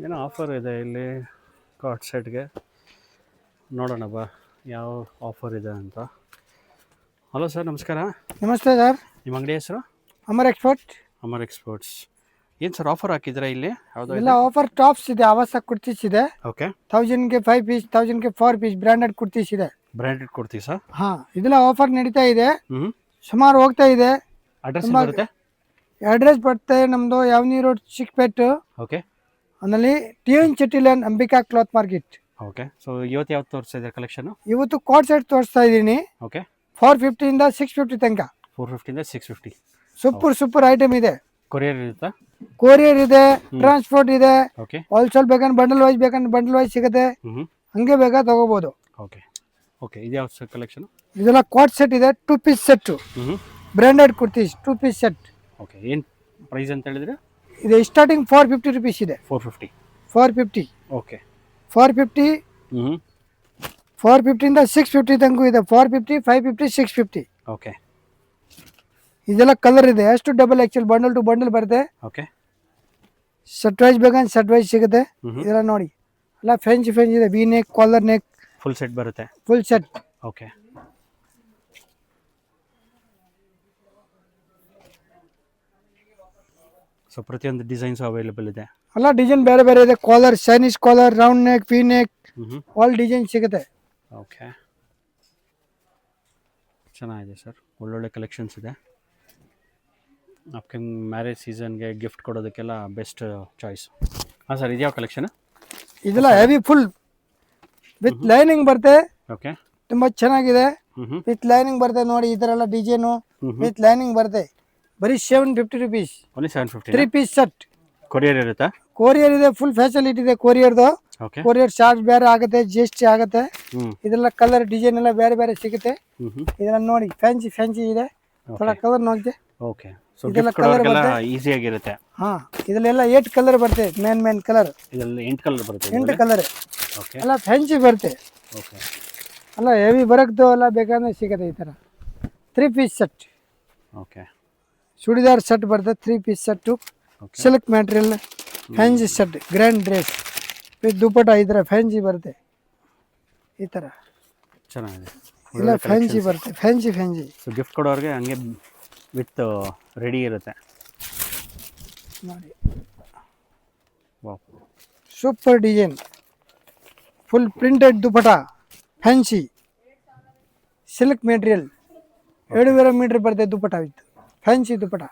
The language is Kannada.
ಏನೋ ಆಫರ್ ಇದೆ ಇಲ್ಲಿ ಕಾರ್ಡ್ ಸೆಟ್ಗೆ. ನೋಡೋಣ ಬಾ ಯಾವ ಆಫರ್ ಇದೆ ಅಂತ. ಹಲೋ ಸರ್, ನಮಸ್ಕಾರ. ನಮಸ್ತೆ ಸರ್. ನಿಮ್ಮ ಅಂಗಡಿ ಹೆಸರು? ಅಮರ್ ಎಕ್ಸ್ಪೋರ್ಟ್. ಅಮರ್ ಎಕ್ಸ್ಪೋರ್ಟ್ಸ್. ಏನು ಸರ್ ಆಫರ್ ಹಾಕಿದ್ದೀರಾ ಇಲ್ಲಿ? ಯಾವುದೋ ಎಲ್ಲ ಆಫರ್ ಟಾಪ್ಸ್ ಇದೆ, ಆವಾಸ ಕುರ್ತೀಸ್ ಇದೆ. ಓಕೆ. 1000ಗೆ 5 ಪೀಸ್, 1000ಗೆ 4 ಪೀಸ್ ಬ್ರಾಂಡೆಡ್ ಕುರ್ತೀಸ್ ಇದೆ. ಬ್ರ್ಯಾಂಡೆಡ್ ಕೊಡ್ತೀವಿ ಸರ್. ಹಾಂ, ಇದೆಲ್ಲ ಆಫರ್ ನಡೀತಾ ಇದೆ. ಹ್ಞೂ. ಸುಮಾರು ಹೋಗ್ತಾ ಇದೆ. ಅಡ್ರೆಸ್ ಬರುತ್ತೆ? ಅಡ್ರೆಸ್ ಬರುತ್ತೆ ನಮ್ಮದು ಯಾವನಿ ರೋಡ್, ಚಿಕ್ಕಪೇಟು. ಓಕೆ. ಆಮೇಲೆ TN ಚಟ್ಟಿಲನ್ Ambika cloth market. Okay. So ಇವತ್ತು ಯಾವ್ದು ತೋರಿಸ್ತಾ ಇದ್ದಾರೆ ಕಲೆಕ್ಷನು? ಇವತ್ತು ಕಾರ್ಡ್ ಸೆಟ್ ತೋರಿಸ್ತಾ ಇದ್ದೀನಿ. ಓಕೆ. 450 ಇಂದ 650 ತನಕ. 450 ಇಂದ 650. ಸೂಪರ್ ಐಟಮ್ ಇದೆ. ಕೊರಿಯರ್ ಇರುತ್ತಾ? ಕೊರಿಯರ್ ಇದೆ, ಟ್ರಾನ್ಸ್ಪೋರ್ಟ್ ಇದೆ. ಓಕೆ. ಹೋಲ್ಸೇಲ್ ಬೇಕಂದ್ರೆ ಬಂಡಲ್ ವೈಸ್ ಸಿಗುತ್ತೆ. ಹ್ಞೂ. ಹಂಗೆ ಬೇಕಾ ತಗೋಬಹುದು. ಓಕೆ. ಓಕೆ, ಇದು ಯಾವ ಸರ್ ಕಲೆಕ್ಷನು? ಇದೆಲ್ಲ ಕಾರ್ಡ್ ಸೆಟ್ ಇದೆ, 2 ಪೀಸ್ ಸೆಟ್. ಹ್ಞೂ. Branded kurtis 2 piece set. Okay. ಏನು ಪ್ರೈಸ್ ಅಂತ ಹೇಳಿದ್ರೆ? ಇದು ಸ್ಟಾರ್ಟಿಂಗ್ 450 rupees ಇದೆ. 450. 450. ಓಕೆ. 450. ಹ್ಞೂ. 450 ಇಂದ 650 ತನಕ ಇದೆ. 450, 550, 650. ಓಕೆ. ಇದೆಲ್ಲ ಕಲರ್ ಇದೆ. ಎಷ್ಟು double XL bundle two bundle ಬರುತ್ತೆ. ಓಕೆ. ಸೆಟ್ ವೈಸ್ ಬೇಕಂದ್ರೆ ಸೆಟ್ ವೈಸ್ ಸಿಗುತ್ತೆ. ಹ್ಞೂ. ಇದೆಲ್ಲ ನೋಡಿ, ಎಲ್ಲ ಫ್ರೆಂಚ್ ಇದೆ. V neck, collar neck, full set ಬರುತ್ತೆ. Full set. ಓಕೆ. ಸೊ ಪ್ರತಿಯೊಂದು ಡಿಸೈನ್ಸ್ ಅವೈಲೇಬಲ್ ಇದೆ. ಎಲ್ಲ ಡಿಸೈನ್ ಬೇರೆ ಬೇರೆ ಇದೆ. Collar, Chinese collar, round neck, V neck, ಹ್ಞೂ. ಆಲ್ ಡಿಸೈನ್ ಸಿಗುತ್ತೆ. ಓಕೆ. ಚೆನ್ನಾಗಿದೆ ಸರ್, ಒಳ್ಳೊಳ್ಳೆ ಕಲೆಕ್ಷನ್ಸ್ ಇದೆ. ಅಪ್ಕಮಿಂಗ್ ಮ್ಯಾರೇಜ್ ಸೀಸನ್ಗೆ ಗಿಫ್ಟ್ ಕೊಡೋದಕ್ಕೆಲ್ಲ ಬೆಸ್ಟ್ ಚಾಯ್ಸ್. ಹಾಂ ಸರ್, ಇದ್ಯಾವ ಕಲೆಕ್ಷನ್? ಇದೆಲ್ಲ ಹೆವಿ ಫುಲ್ ವಿತ್ ಲೈನಿಂಗ್ ಬರುತ್ತೆ. ಓಕೆ. ತುಂಬಾ ಚೆನ್ನಾಗಿದೆ. ಹ್ಞೂ. ವಿತ್ ಲೈನಿಂಗ್ ಬರುತ್ತೆ ನೋಡಿ. ಈ ತರ ಎಲ್ಲ ಡಿಸೈನು ವಿತ್ ಲೈನಿಂಗ್ ಬರುತ್ತೆ. ಬರೀ 750 rupees. Only 750. 3 piece set. Courier ಇರುತ್ತಾ? ಕೊರಿಯರ್ ಇದೆ, ಫುಲ್ ಫೆಸಿಲಿಟಿ ಇದೆ ಕೊರಿಯರ್ದು. ಓಕೆ. ಕೊರಿಯರ್ ಚಾರ್ಜ್ ಬೇರೆ ಆಗುತ್ತೆ, GST ಆಗುತ್ತೆ. ಹ್ಞೂ. ಇದೆಲ್ಲ ಕಲರ್ ಡಿಸೈನ್ ಎಲ್ಲ ಬೇರೆ ಬೇರೆ ಸಿಗುತ್ತೆ. ಹ್ಞೂ. ಇದೆಲ್ಲ ನೋಡಿ, ಫ್ಯಾನ್ಸಿ ಇದೆ. ಥೋड़ा ಕಲರ್ ನೋಡಿದೆ. ಓಕೆ. ಸೊ ಇದೆಲ್ಲ ಗಿಫ್ಟ್ ಕೊಡೋರಿಗೆಲ್ಲ ಈಸಿಯಾಗಿರುತ್ತೆ. ಹಾಂ, ಇದರಲ್ಲೆಲ್ಲ 8 ಕಲರ್ ಬರುತ್ತೆ. ಮೇನ್ ಕಲರ್ ಇದರಲ್ಲಿ 8 ಕಲರ್ ಬರುತ್ತೆ. 8 ಕಲರ್. ಓಕೆ. ಎಲ್ಲ ಫ್ಯಾನ್ಸಿ ಬರುತ್ತೆ. ಓಕೆ. ಎಲ್ಲ ಹೆವಿ ಬರಕ್ದು ಎಲ್ಲ ಬೇಕಾದ್ರೆ ಸಿಗುತ್ತೆ. ಈ ಥರ 3 piece set. Okay. Churidar set ಬರುತ್ತೆ, 3 piece set. Okay. Silk material, fancy set, grand dress with dupatta. ಈ ಥರ ಫ್ಯಾನ್ಸಿ ಬರುತ್ತೆ. ಈ ಥರ ಚೆನ್ನಾಗಿದೆ. ಎಲ್ಲ ಫ್ಯಾನ್ಸಿ ಬರುತ್ತೆ. ಫ್ಯಾನ್ಸಿ ಸೊ ಗಿಫ್ಟ್ ಕೊಡೋರಿಗೆ ಹಂಗೆ ವಿತ್ ರೆಡಿ ಇರುತ್ತೆ ನೋಡಿ. Wow. Super design, full printed dupatta, fancy silk material. 2.5 metre ಬರುತ್ತೆ ದುಪ್ಪಟ್ಟ ವಿತ್ ಫ್ಯಾನ್ಸಿ ದುಪ್ಪಟ್ಟ.